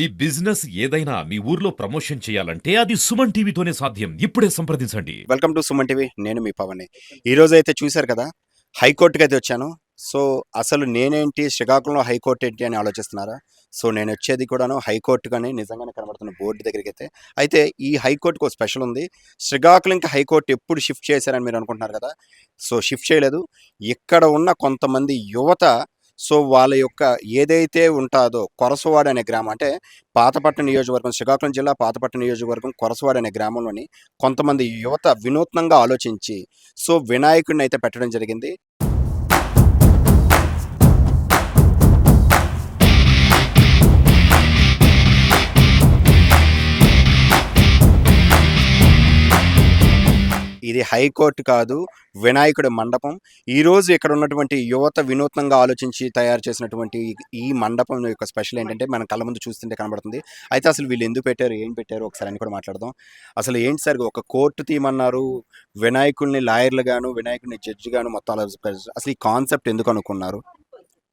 ఈ బిజినెస్ ఏదైనా మీ ఊర్లో ప్రమోషన్ చేయాలంటే అది సుమన్ టీవీతోనే సాధ్యం. ఇప్పుడే సంప్రదించండి. Welcome to Suman TV. నేను మీ పవన్. ఈరోజు అయితే చూశారు కదా, హైకోర్టుకి అయితే వచ్చాను. సో అసలు నేనేంటి, శ్రీకాకుళంలో హైకోర్టు ఏంటి అని ఆలోచిస్తున్నారా? సో నేను వచ్చేది కూడాను హైకోర్టు కానీ నిజంగానే కనబడుతున్న బోర్డు దగ్గరికి అయితే ఈ హైకోర్టుకు ఒక స్పెషల్ ఉంది. శ్రీకాకుళంకి హైకోర్టు ఎప్పుడు షిఫ్ట్ చేశారని మీరు అనుకుంటున్నారు కదా. సో షిఫ్ట్ చేయలేదు. ఇక్కడ ఉన్న కొంతమంది యువత, సో వాళ్ళ యొక్క ఏదైతే ఉంటాదో కొరసవాడ అనే గ్రామం, అంటే పాతపట్నం నియోజకవర్గం, శ్రీకాకుళం జిల్లా పాతపట్నం నియోజకవర్గం కొరసవాడ అనే గ్రామంలోని కొంతమంది యువత వినూత్నంగా ఆలోచించి సో వినాయకుడిని అయితే పెట్టడం జరిగింది. ఇది హైకోర్టు కాదు, వినాయకుడి మండపం. ఈరోజు ఇక్కడ ఉన్నటువంటి యువత వినూత్నంగా ఆలోచించి తయారు చేసినటువంటి ఈ మండపం యొక్క స్పెషల్ ఏంటంటే మన కళ్ళ ముందు చూస్తుంటే కనబడుతుంది. అయితే అసలు వీళ్ళు ఎందుకు పెట్టారు, ఏం పెట్టారు ఒకసారి అని కూడా మాట్లాడదాం. అసలు ఏంటి సార్, ఒక కోర్టు థీమ్ అన్నారు, వినాయకుడిని లాయర్లు గాను వినాయకుడిని జడ్జి గాను మొత్తం అసలు ఈ కాన్సెప్ట్ ఎందుకు అనుకున్నారు?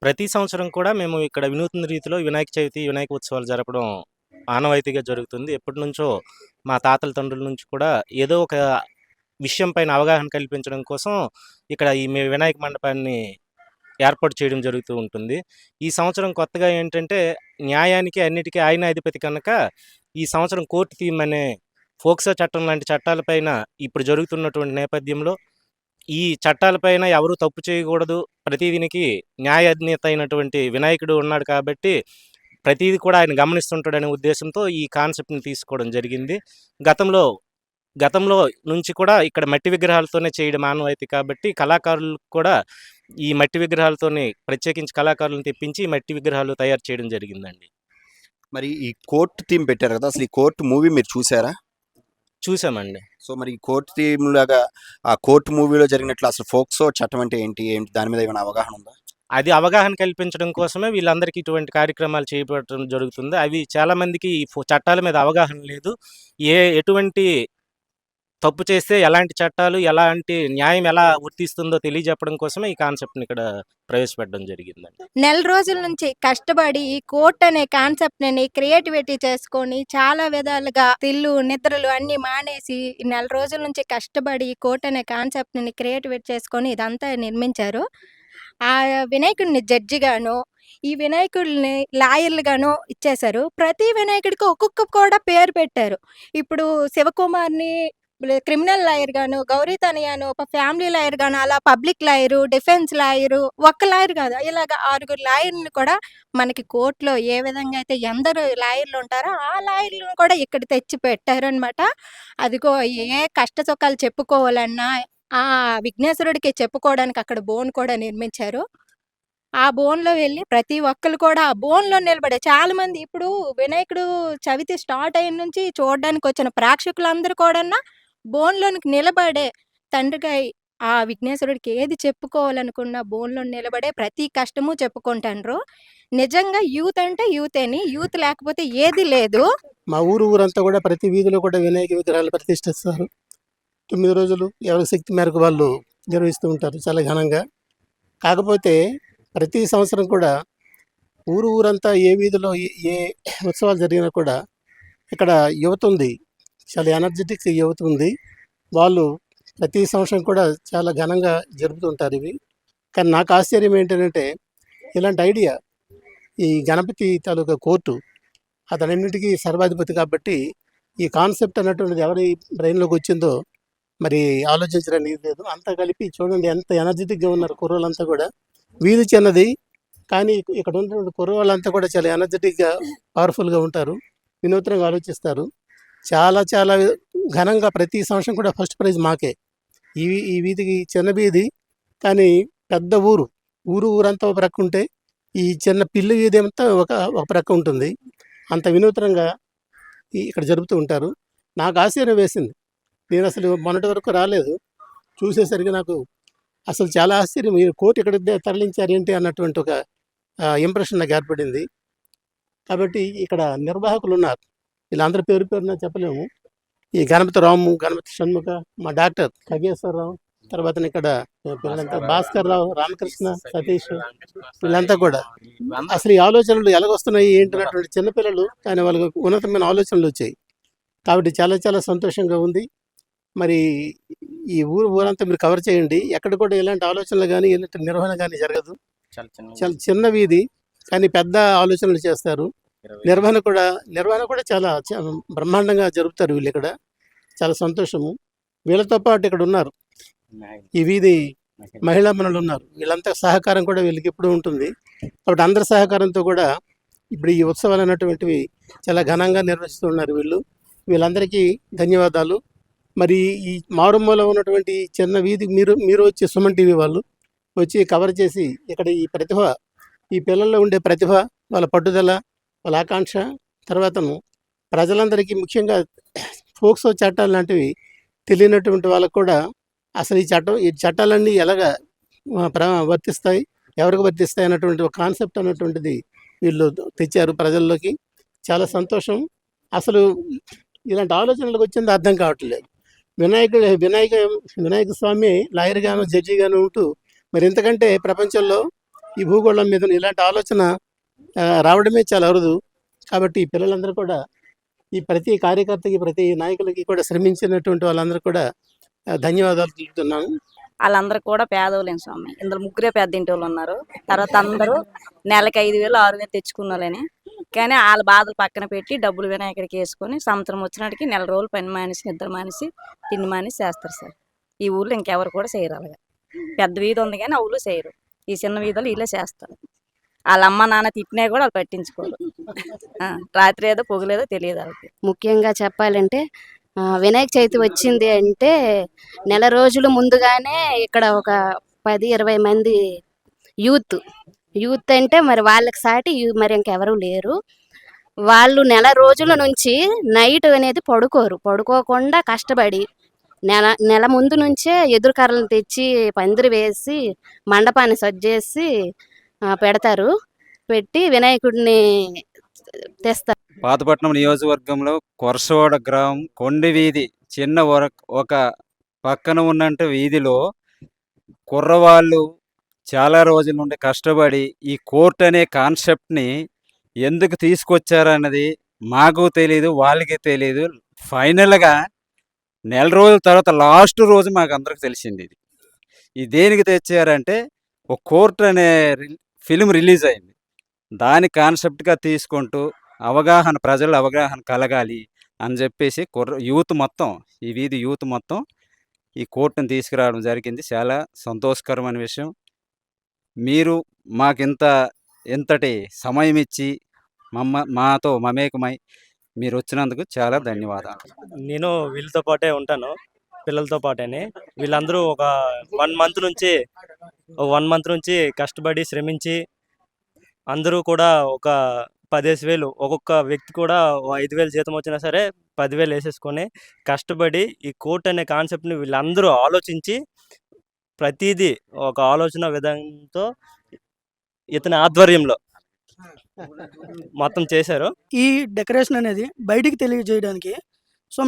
ప్రతి సంవత్సరం కూడా మేము ఇక్కడ వినూత్న రీతిలో వినాయక చవితి, వినాయక ఉత్సవాలు జరపడం ఆనవాయితీగా జరుగుతుంది. ఎప్పటి నుంచో మా తాతల తండ్రుల నుంచి కూడా ఏదో ఒక విషయం పైన అవగాహన కల్పించడం కోసం ఇక్కడ ఈ వినాయక మండపాన్ని ఏర్పాటు చేయడం జరుగుతూ ఉంటుంది. ఈ సంవత్సరం కొత్తగా ఏంటంటే, న్యాయానికి అన్నిటికీ ఆయన అధిపతి కనుక ఈ సంవత్సరం కోర్టు థీమ్ అనే ఫోక్సో చట్టం లాంటి చట్టాలపైన ఇప్పుడు జరుగుతున్నటువంటి నేపథ్యంలో ఈ చట్టాలపైన ఎవరు తప్పు చేయకూడదు, ప్రతిదీనికి న్యాయాధినేత అయినటువంటి వినాయకుడు ఉన్నాడు కాబట్టి ప్రతిదీ కూడా ఆయన గమనిస్తుంటాడనే ఉద్దేశంతో ఈ కాన్సెప్ట్ని తీసుకోవడం జరిగింది. గతంలో నుంచి కూడా ఇక్కడ మట్టి విగ్రహాలతోనే చేయడం ఆనవాయితీ కాబట్టి కళాకారులు కూడా ఈ మట్టి విగ్రహాలతోనే, ప్రత్యేకించి కళాకారులను తెప్పించి మట్టి విగ్రహాలు తయారు చేయడం జరిగిందండి. మరి ఈ కోర్టు థీమ్ పెట్టారు కదా, అసలు ఈ కోర్టు మూవీ మీరు చూసారా? చూసామండి. సో మరి ఈ కోర్టు థీమ్ లాగా ఆ కోర్టు మూవీలో జరిగినట్లు అసలు ఫోక్సో చట్టం అంటే ఏంటి, దాని మీద ఏమైనా అవగాహన ఉందా? అది అవగాహన కల్పించడం కోసమే వీళ్ళందరికీ ఇటువంటి కార్యక్రమాలు చేపట్టడం జరుగుతుంది. అవి చాలామందికి ఈ చట్టాల మీద అవగాహన లేదు. ఎటువంటి తప్పు చేస్తే ఎలాంటి చట్టాలు, ఎలాంటి న్యాయం ఎలా వర్తిస్తుందో తెలియజెప్పడం కోసమే ఈ కాన్సెప్ట్ని ఇక్కడ ప్రవేశపెట్టడం జరిగిందండి. నెల రోజుల నుంచి కష్టపడి ఈ కోర్ట్ అనే కాన్సెప్ట్ ని క్రియేటివిటీ చేసుకొని చాలా విధాలుగా తిల్లు నిద్రలు అన్ని మానేసి నెల రోజుల నుంచి కష్టపడి ఈ కోర్ట్ అనే కాన్సెప్ట్ ని క్రియేటివిటీ చేసుకొని ఇదంతా నిర్మించారు. ఆ వినాయకుడిని జడ్జిగాను, ఈ వినాయకుడిని లాయర్లుగాను ఇచ్చేశారు. ప్రతి వినాయకుడికి ఒక్కొక్క కూడా పేరు పెట్టారు. ఇప్పుడు శివకుమార్ని క్రిమినల్ లాయర్ గాను, గౌరీ తనయాను ఒక ఫ్యామిలీ లాయర్ గాను, అలా పబ్లిక్ లాయరు, డిఫెన్స్ లాయరు, ఒక్క లాయర్ కాదు, ఇలాగ 6 లాయర్ని కూడా మనకి కోర్టులో ఏ విధంగా అయితే ఎందరు లాయర్లు ఉంటారో ఆ లాయర్లను కూడా ఇక్కడ తెచ్చి పెట్టారనమాట. అదిగో ఏ కష్ట సుఖాలు చెప్పుకోవాలన్నా ఆ విఘ్నేశ్వరుడికి చెప్పుకోవడానికి అక్కడ బోన్ కూడా నిర్మించారు. ఆ బోన్‌లో వెళ్ళి ప్రతి ఒక్కళ్ళు కూడా ఆ బోన్‌లో నిలబడే చాలామంది ఇప్పుడు వినాయకుడు చవితి స్టార్ట్ అయిన నుంచి చూడడానికొచ్చిన ప్రేక్షకులందరూ కూడాను బోన్‌లోనికి నిలబడే తండ్రిగా ఆ విఘ్నేశ్వరుడికి ఏది చెప్పుకోవాలనుకున్న బోన్‌లో నిలబడే ప్రతి కష్టము చెప్పుకుంటాండ్రు. నిజంగా యూత్ అంటే యూతేని. యూత్ లేకపోతే ఏది లేదు. మా ఊరంతా కూడా ప్రతి వీధిలో కూడా వినాయక విగ్రహాలు ప్రతిష్ఠిస్తారు. 9 రోజులు ఎవరి శక్తి మేరకు వాళ్ళు నిర్వహిస్తూ ఉంటారు చాలా ఘనంగా. కాకపోతే ప్రతి సంవత్సరం కూడా ఊరంతా ఏ వీధిలో ఏ ఉత్సవాలు జరిగినా కూడా ఇక్కడ యువత ఉంది, చాలా ఎనర్జెటిక్ యువత ఉంది. వాళ్ళు ప్రతి సంవత్సరం కూడా చాలా ఘనంగా జరుపుతుంటారు ఇవి. కానీ నాకు ఆశ్చర్యం ఏంటంటే, ఇలాంటి ఐడియా ఈ గణపతి తాలూకా కోర్టు అతనన్నింటికీ సర్వాధిపతి కాబట్టి ఈ కాన్సెప్ట్ అన్నటువంటిది ఎవరి బ్రెయిన్లోకి వచ్చిందో మరి ఆలోచించడానికి లేదు. అంతా కలిపి చూడండి ఎంత ఎనర్జెటిక్గా ఉన్నారు కుర్రోళ్ళంతా కూడా. వీధి చిన్నది కానీ ఇక్కడ ఉన్నటువంటి కుర్రోళ్ళంతా కూడా చాలా ఎనర్జెటిక్గా, పవర్ఫుల్గా ఉంటారు, వినూత్నంగా ఆలోచిస్తారు. చాలా చాలా ఘనంగా ప్రతి సంవత్సరం కూడా ఫస్ట్ ప్రైజ్ మాకే. ఈ వీధికి చిన్న వీధి కానీ పెద్ద ఊరంతా ఒక ప్రక్క ఉంటే ఈ చిన్న పిల్లి వీధి అంతా ఒక ప్రక్క ఉంటుంది. అంత వినూత్నంగా ఇక్కడ జరుపుతూ ఉంటారు. నాకు ఆశ్చర్యం వేసింది. నేను అసలు మొన్నటి వరకు రాలేదు. చూసేసరికి నాకు అసలు చాలా ఆశ్చర్యం, ఈ కోర్టు ఇక్కడ తరలించారు ఏంటి అన్నటువంటి ఒక ఇంప్రెషన్ నాకు ఏర్పడింది. కాబట్టి ఇక్కడ నిర్వాహకులు ఉన్నారు, వీళ్ళందరి పేరున చెప్పలేము. ఈ గణపతి రాము, గణపతి షణ్ముఖ, మా డాక్టర్ ఖగేశ్వరరావు, తర్వాత ఇక్కడ పిల్లలంతా భాస్కర్ రావు, రామకృష్ణ, సతీష్, వీళ్ళంతా కూడా అసలు ఈ ఆలోచనలు ఎలాగొస్తున్నాయి ఏంటన్నటువంటి చిన్నపిల్లలు, కానీ వాళ్ళకి ఉన్నతమైన ఆలోచనలు వచ్చాయి. కాబట్టి చాలా చాలా సంతోషంగా ఉంది. మరి ఈ ఊరంతా మీరు కవర్ చేయండి. ఎక్కడ కూడా ఇలాంటి ఆలోచనలు కానీ ఇలాంటి నిర్వహణ కానీ జరగదు. చాలా చిన్న వీధి కానీ పెద్ద ఆలోచనలు చేస్తారు. నిర్వహణ కూడా చాలా బ్రహ్మాండంగా జరుపుతారు వీళ్ళు ఇక్కడ. చాలా సంతోషము. వీళ్ళతో పాటు ఇక్కడ ఉన్నారు ఈ వీధి మహిళా మనులు ఉన్నారు. వీళ్ళంతా సహకారం కూడా వీళ్ళకి ఎప్పుడు ఉంటుంది. కాబట్టి అందరి సహకారంతో కూడా ఇప్పుడు ఈ ఉత్సవాలు అనేటువంటివి చాలా ఘనంగా నిర్వహిస్తున్నారు వీళ్ళు. వీళ్ళందరికీ ధన్యవాదాలు. మరి ఈ మారుమూల ఉన్నటువంటి ఈ చిన్న వీధి మీరు వచ్చి సుమన్ టీవీ వాళ్ళు వచ్చి కవర్ చేసి ఇక్కడ ఈ పిల్లల్లో ఉండే ప్రతిభ, వాళ్ళ పట్టుదల, వాళ్ళ ఆకాంక్ష, తర్వాతను ప్రజలందరికీ ముఖ్యంగా ఫోక్సో చట్టాలు లాంటివి తెలియనటువంటి వాళ్ళకు కూడా అసలు ఈ చట్టాలన్నీ ఎలాగా వర్తిస్తాయి, ఎవరికి వర్తిస్తాయి అన్నటువంటి ఒక కాన్సెప్ట్ అన్నటువంటిది వీళ్ళు తెచ్చారు ప్రజల్లోకి. చాలా సంతోషం. అసలు ఇలాంటి ఆలోచనలకు వచ్చింది అర్థం కావట్లేదు. వినాయక స్వామి లాయర్గాను జడ్జిగాను ఉంటూ మరి ఇంతకంటే ప్రపంచంలో ఈ భూగోళం మీద ఇలాంటి ఆలోచన రావడమే చాలా అరుదు. కాబట్టి ఈ పిల్లలందరూ కూడా ఈ ప్రతి కార్యకర్తకి, ప్రతి నాయకులకి కూడా శ్రమించినటువంటి వాళ్ళందరూ కూడా ధన్యవాదాలు తెలుపుతున్నాను. వాళ్ళందరూ కూడా పేదోళ్ళేం స్వామి. ఇందులో ముగ్గురే పెద్ద ఇంటి వాళ్ళు ఉన్నారు. తర్వాత అందరూ నెలకి 5,000 6,000 తెచ్చుకున్నారని, కానీ వాళ్ళ బాధలు పక్కన పెట్టి డబ్బులు వినాయకుడికి వేసుకొని సంవత్సరం వచ్చినట్టుకి నెల రోజులు పని మానేసి, నిద్ర మానేసి, తిండి మానేసి చేస్తారు సార్. ఈ ఊళ్ళో ఇంకెవరు కూడా చేయరు అలాగా. పెద్ద వీధి ఉంది కానీ ఆ ఊళ్ళో చేయరు. ఈ చిన్న వీధులు వీళ్ళే చేస్తారు. వాళ్ళ అమ్మ నాన్న తిట్టినా కూడా వాళ్ళు పట్టించుకోరు. రాత్రి ఏదో పొగలేదో తెలియదు వాళ్ళకి. ముఖ్యంగా చెప్పాలంటే వినాయక చవితి వచ్చింది అంటే నెల రోజులు ముందుగానే ఇక్కడ ఒక 10-20 మంది యూత్ అంటే మరి వాళ్ళకి సాటి మరి ఇంకెవరూ లేరు. వాళ్ళు నెల రోజుల నుంచి నైట్ అనేది పడుకోకుండా కష్టపడి నెల ముందు నుంచే ఎదురు కర్రలను తెచ్చి పందిరి వేసి మండపాన్ని సజ్జేసి పెడతారు. పెట్టి వినాయకుడిని తెస్తారు. పాతపట్నం నియోజకవర్గంలో కొరసవాడ గ్రామం కొండ వీధి చిన్న ఒక పక్కన ఉన్నంట వీధిలో కుర్రవాళ్ళు చాలా రోజుల నుండి కష్టపడి ఈ కోర్ట్ అనే కాన్సెప్ట్ని ఎందుకు తీసుకొచ్చారన్నది మాకు తెలియదు, వాళ్ళకి తెలియదు. ఫైనల్గా నెల రోజుల తర్వాత లాస్ట్ రోజు మాకు అందరికి తెలిసింది. ఇది దేనికి తెచ్చారంటే ఒక కోర్ట్ అనే ఫిలిం రిలీజ్ అయింది. దాని కాన్సెప్ట్గా తీసుకుంటూ ప్రజల అవగాహన కలగాలి అని చెప్పేసి యూత్ మొత్తం, ఈ వీధి యూత్ మొత్తం ఈ కోర్టును తీసుకురావడం జరిగింది. చాలా సంతోషకరమైన విషయం. మీరు ఇంతటి సమయం ఇచ్చి మాతో మమేకమై మీరు వచ్చినందుకు చాలా ధన్యవాదాలు. నేను వీళ్ళతో పాటే ఉంటాను, పిల్లలతో పాటేనే. వీళ్ళందరూ ఒక 1 మంత్ నుంచి కష్టపడి శ్రమించి అందరూ కూడా ఒక 10,000 ఒక్కొక్క వ్యక్తి కూడా 5,000 జీతం వచ్చినా సరే 10,000 వేసేసుకొని కష్టపడి ఈ కోర్ట్ అనే కాన్సెప్ట్ని వీళ్ళందరూ ఆలోచించి ప్రతిదీ ఒక ఆలోచన విధానంతో ఇతని ఆధ్వర్యంలో మొత్తం చేశారు. ఈ డెకరేషన్ అనేది బయటికి తెలియజేయడానికి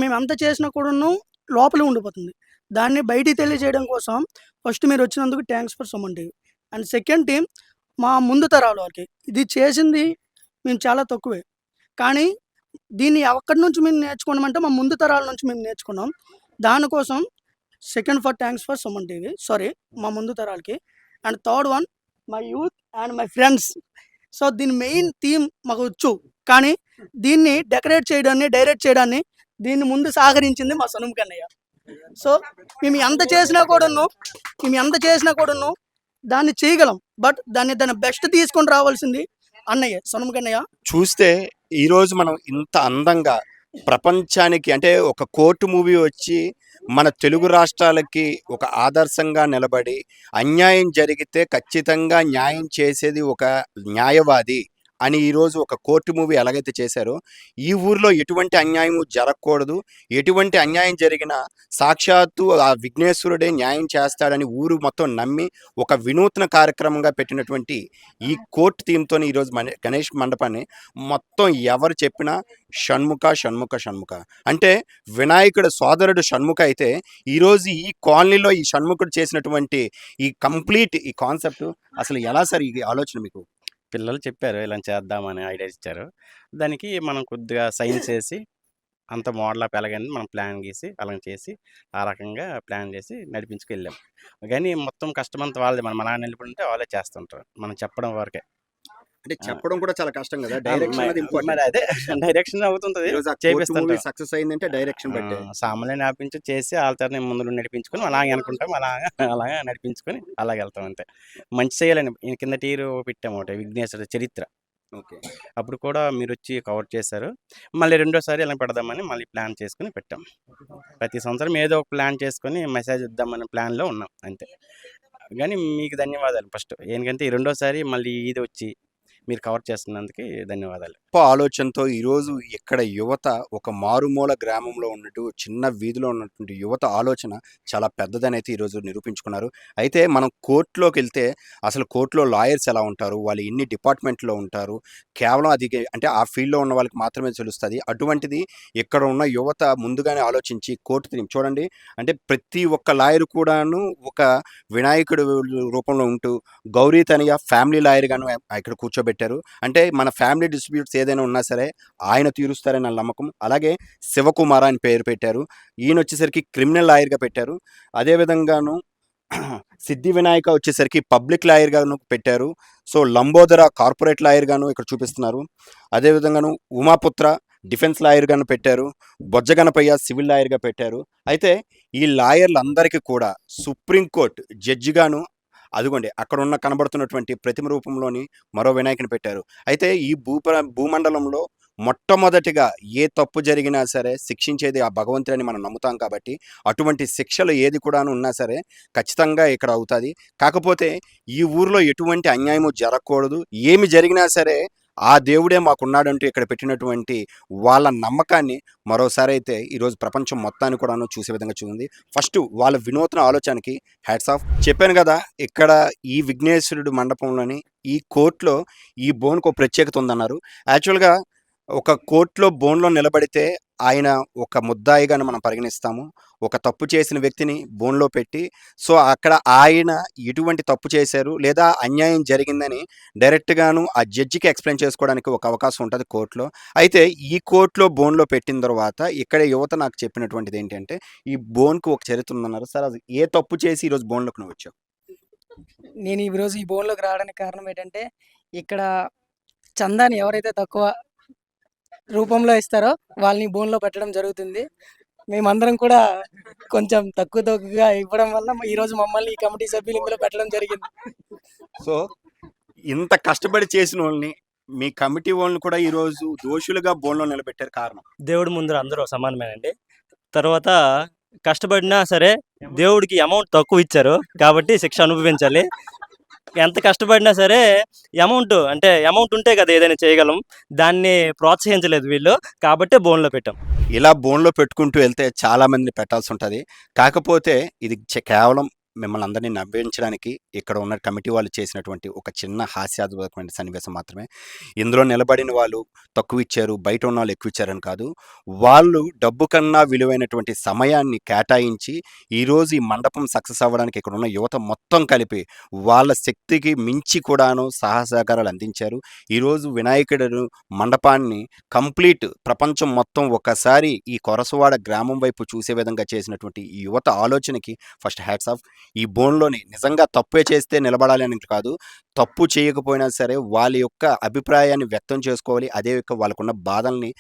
మేము ఎంత చేసినా కూడాను లోపలే ఉండిపోతుంది. దాన్ని బయటికి తెలియజేయడం కోసం ఫస్ట్ మీరు వచ్చినందుకు thanks for Suman TV. And second thing, మా ముందు తరాల వారికి ఇది చేసింది మేము చాలా తక్కువే, కానీ దీన్ని ఎక్కడి నుంచి మేము నేర్చుకున్నామంటే మా ముందు తరాల నుంచి మేము నేర్చుకున్నాం. దానికోసం థ్యాంక్స్ ఫర్ సుమన్ టీవీ, మా ముందు తరాలకి. And third one, my youth and my friends. దీని మెయిన్ థీమ్ మాకు వచ్చు, కానీ దీన్ని డెకరేట్ చేయడాన్ని, డైరెక్ట్ చేయడాన్ని దీన్ని ముందు సహకరించింది మా సనుము కన్నయ్య. మేము ఎంత చేసినా కూడాను దాన్ని చేయగలం, బట్ దాని బెస్ట్ తీసుకొని రావాల్సింది అన్నయ్య, సనుము కన్నయ్య. చూస్తే ఈరోజు మనం ఇంత అందంగా ప్రపంచానికి, అంటే ఒక కోర్టు మూవీ వచ్చి మన తెలుగు రాష్ట్రాలకి ఒక ఆదర్శంగా నిలబడి, అన్యాయం జరిగితే ఖచ్చితంగా న్యాయం చేసేది ఒక న్యాయవాది అని ఈరోజు ఒక కోర్టు మూవీ ఎలాగైతే చేశారో, ఈ ఊర్లో ఎటువంటి అన్యాయము జరగకూడదు, ఎటువంటి అన్యాయం జరిగినా సాక్షాత్తు ఆ విఘ్నేశ్వరుడే న్యాయం చేస్తాడని ఊరు మొత్తం నమ్మి ఒక వినూత్న కార్యక్రమంగా పెట్టినటువంటి ఈ కోర్టు థీమ్‌తోని ఈరోజు గణేష్ మండపాన్ని మొత్తం ఎవరు చెప్పినా షణ్ముఖ, షణ్ముఖ, షణ్ముఖ. అంటే వినాయకుడు సోదరుడు షణ్ముఖ అయితే, ఈరోజు ఈ కాలనీలో ఈ షణ్ముఖుడు చేసినటువంటి ఈ కంప్లీట్ ఈ కాన్సెప్ట్ అసలు ఎలా సార్ ఈ ఆలోచన మీకు? పిల్లలు చెప్పారు ఇలా చేద్దామని ఐడియా ఇచ్చారు. దానికి మనం కొద్దిగా సైన్స్ ఏసి అంత మోడల్ ఆఫ్ ఎలాగని మనం ప్లాన్ గీసి అలా చేసి ఆ రకంగా ప్లాన్ చేసి నడిపించుకెళ్ళాం. కానీ మొత్తం కష్టమంతా వాళ్ళదే. మన నాన్న వెళ్ళిపోతుంటే వాళ్ళే చేస్తుంటారు. మనం చెప్పడం వరకే. అంటే ఆ! చెప్పడం కూడా చాలా కష్టం కదా! డైరెక్షన్ అనేది మరి ఇంపార్టెంట్. అదే డైరెక్షన్ అవుతుంటది. ఈరోజు ఆ కోర్టు మూవీ చేపిస్తుంటాం. సక్సెస్ అయిందంటే డైరెక్షన్ బట్టే. సామాన్లు జ్ఞాపించి చేసి ఆళ్ళతోనే ముందు నడిపించుకొని అలాగే అనుకుంటాం. అలాగా నడిపించుకొని అలాగెళ్తాం అంతే. మంచి చేయాలని కిందటి ఇయర్ పెట్టాము ఒకటి 'విఘ్నేశ్వర చరిత్ర'. ఓకే. అప్పుడు కూడా మీరొచ్చి కవర్ చేశారు. మళ్ళీ రెండోసారి ఇలా పెడదామని మళ్ళీ ప్లాన్ చేసుకొని పెట్టాం. ప్రతి సంవత్సరం ఏదో ఒక ప్లాన్ చేసుకొని మెసేజ్ ఇద్దామనే ప్లాన్‌లో ఉన్నాం అంతే. గానీ మీకు ధన్యవాదాలు ఫస్ట్. ఎందుకంటే ఈ రెండోసారి మళ్ళీ ఇదొచ్చి మీరు కవర్ చేస్తున్నందుకు ధన్యవాదాలు. గొప్ప ఆలోచనతో ఈరోజు ఇక్కడ యువత ఒక మారుమూల గ్రామంలో ఉన్నట్టు చిన్న వీధిలో ఉన్నటువంటి యువత ఆలోచన చాలా పెద్దదనైతే ఈరోజు నిరూపించుకున్నారు. అయితే మనం కోర్టులోకి వెళ్తే అసలు కోర్టులో లాయర్స్ ఎలా ఉంటారు, వాళ్ళు ఎన్ని డిపార్ట్మెంట్లో ఉంటారు, కేవలం అది అంటే ఆ ఫీల్డ్లో ఉన్న వాళ్ళకి మాత్రమే తెలుస్తుంది. అటువంటిది ఇక్కడ ఉన్న యువత ముందుగానే ఆలోచించి కోర్టు థీమ్ చూడండి. అంటే ప్రతి ఒక్క లాయర్ కూడాను ఒక వినాయకుడు రూపంలో ఉంటూ గౌరీ తనయ ఫ్యామిలీ లాయర్గాను ఇక్కడ కూర్చోబెట్టారు. అంటే మన ఫ్యామిలీ డిస్ప్యూట్స్ ఏదైనా ఉన్నా సరే ఆయన తీరుస్తారని నా నమ్మకం. అలాగే శివకుమార అని పేరు పెట్టారు. ఈయన వచ్చేసరికి క్రిమినల్ లాయర్గా పెట్టారు. అదేవిధంగాను సిద్ధి వినాయక వచ్చేసరికి పబ్లిక్ లాయర్గాను పెట్టారు. సో లంబోదర కార్పొరేట్ లాయర్గాను ఇక్కడ చూపిస్తున్నారు. అదేవిధంగాను ఉమాపుత్ర డిఫెన్స్ లాయర్గాను పెట్టారు. బొజ్జ గణపయ్య సివిల్ లాయర్గా పెట్టారు. అయితే ఈ లాయర్లందరికీ కూడా సుప్రీంకోర్టు జడ్జిగాను అదిగోండి అక్కడ ఉన్న కనబడుతున్నటువంటి ప్రతిమ రూపంలోని మరో వినాయకుని పెట్టారు. అయితే ఈ భూమండలంలో మొట్టమొదటిగా ఏ తప్పు జరిగినా సరే శిక్షించేది ఆ భగవంతుడని మనం నమ్ముతాం కాబట్టి అటువంటి శిక్షలు ఏది కూడాను ఉన్నా సరే ఖచ్చితంగా ఇక్కడ అవుతుంది. కాకపోతే ఈ ఊర్లో ఎటువంటి అన్యాయము జరగకూడదు, ఏమి జరిగినా సరే ఆ దేవుడే మాకున్నాడంటూ ఇక్కడ పెట్టినటువంటి వాళ్ళ నమ్మకాన్ని మరోసారి అయితే ఈరోజు ప్రపంచం మొత్తాన్ని కూడాను చూసే విధంగా చూసింది. ఫస్ట్ వాళ్ళ వినూత్న ఆలోచనకి హ్యాట్స్ ఆఫ్. చెప్పాను కదా, ఇక్కడ ఈ విఘ్నేశ్వరుడు మండపంలోని ఈ కోర్టులో ఈ బోన్కు ఒక ప్రత్యేకత ఉందన్నారు. యాక్చువల్గా ఒక కోర్టులో బోన్లో నిలబడితే ఆయన ఒక ముద్దాయిగా మనం పరిగణిస్తాము. ఒక తప్పు చేసిన వ్యక్తిని బోన్లో పెట్టి సో అక్కడ ఆయన ఎటువంటి తప్పు చేశారు లేదా అన్యాయం జరిగిందని డైరెక్ట్గాను ఆ జడ్జికి ఎక్స్ప్లెయిన్ చేసుకోవడానికి ఒక అవకాశం ఉంటుంది కోర్టులో. అయితే ఈ కోర్టులో బోన్లో పెట్టిన తర్వాత ఇక్కడ యువత నాకు చెప్పినటువంటిది ఏంటంటే ఈ బోన్కు ఒక చరిత్ర ఉందన్నారు. సార్ అది ఏ తప్పు చేసి ఈరోజు బోన్లోకి నువ్వు వచ్చావు? నేను ఈరోజు ఈ బోన్లోకి రావడానికి కారణం ఏంటంటే ఇక్కడ చందాని ఎవరైతే తక్కువ రూపంలో ఇస్తారో వాళ్ళని బోన్లో పెట్టడం జరుగుతుంది. మేమందరం కూడా కొంచెం తక్కువగా ఇవ్వడం వల్ల ఈరోజు మమ్మల్ని ఈ కమిటీ సభ్యులు ఇందులో పెట్టడం జరిగింది. సో ఇంత కష్టపడి చేసిన వాళ్ళని మీ కమిటీ వాళ్ళని కూడా ఈరోజు దోషులుగా బోన్లో నిలబెట్టారు. కారణం దేవుడి ముందర అందరూ సమానమేనండి. తర్వాత కష్టపడినా సరే దేవుడికి అమౌంట్ తక్కువ ఇచ్చారు కాబట్టి శిక్ష అనుభవించాలి. ఎంత కష్టపడినా సరే అమౌంట్ ఉంటే కదా ఏదైనా చేయగలం. దాన్ని ప్రోత్సహించలేదు వీళ్ళు కాబట్టే బోన్లో పెట్టాం. ఇలా బోన్లో పెట్టుకుంటూ వెళ్తే చాలా మందిని పెట్టాల్సి ఉంటుంది. కాకపోతే ఇది కేవలం మిమ్మల్ని అందరినీ నవ్వించడానికి ఇక్కడ ఉన్న కమిటీ వాళ్ళు చేసినటువంటి ఒక చిన్న హాస్యాస్పదమైన సన్నివేశం మాత్రమే. ఇందులో నిలబడిన వాళ్ళు తక్కువ ఇచ్చారు, బయట ఉన్న వాళ్ళు ఎక్కువ ఇచ్చారని కాదు. వాళ్ళు డబ్బు కన్నా విలువైనటువంటి సమయాన్ని కేటాయించి ఈరోజు ఈ మండపం సక్సెస్ అవ్వడానికి ఇక్కడ ఉన్న యువత మొత్తం కలిపి వాళ్ళ శక్తికి మించి కూడాను సహకారాలు అందించారు. ఈరోజు వినాయకుడు మండపాన్ని కంప్లీట్ ప్రపంచం మొత్తం ఒకసారి ఈ కొరసవాడ గ్రామం వైపు చూసే విధంగా చేసినటువంటి ఈ యువత ఆలోచనకి ఫస్ట్ హ్యాట్స్ ఆఫ్. ఈ బోన్లోని నిజంగా తప్పే చేస్తే నిలబడాలి అని కాదు, తప్పు చేయకపోయినా సరే వాళ్ళ యొక్క అభిప్రాయాన్ని వ్యక్తం చేసుకోవాలి. అదే వాళ్ళకున్న బాధల్ని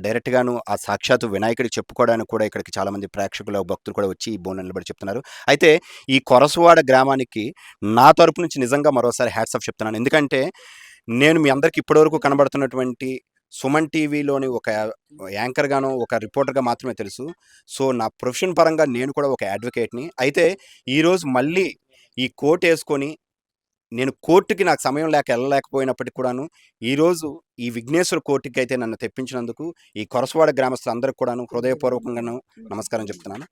డైరెక్ట్గాను ఆ సాక్షాత్తు వినాయకుడికి చెప్పుకోవడానికి కూడా ఇక్కడికి చాలామంది ప్రేక్షకులు భక్తులు కూడా వచ్చి ఈ బోన్ నిలబడి చెప్తున్నారు. అయితే ఈ కొరసవాడ గ్రామానికి నా తరపు నుంచి నిజంగా మరోసారి హ్యాట్స్ ఆఫ్ చెప్తున్నాను. ఎందుకంటే నేను మీ అందరికి ఇప్పటివరకు కనబడుతున్నటువంటి సుమన్ టీవీలోని ఒక యాంకర్గాను ఒక రిపోర్టర్గా మాత్రమే తెలుసు. సో నా ప్రొఫెషన్ పరంగా నేను కూడా ఒక అడ్వకేట్ని. అయితే ఈరోజు మళ్ళీ ఈ కోట్ వేసుకొని నేను కోర్టుకి నాకు సమయం లేక వెళ్ళలేకపోయినప్పటికీ కూడాను ఈరోజు ఈ విఘ్నేశ్వర కోర్టుకి అయితే నన్ను తెప్పించినందుకు ఈ కొరసవాడ గ్రామస్తులందరికీ కూడాను హృదయపూర్వకంగాను నమస్కారం చెప్తున్నాను.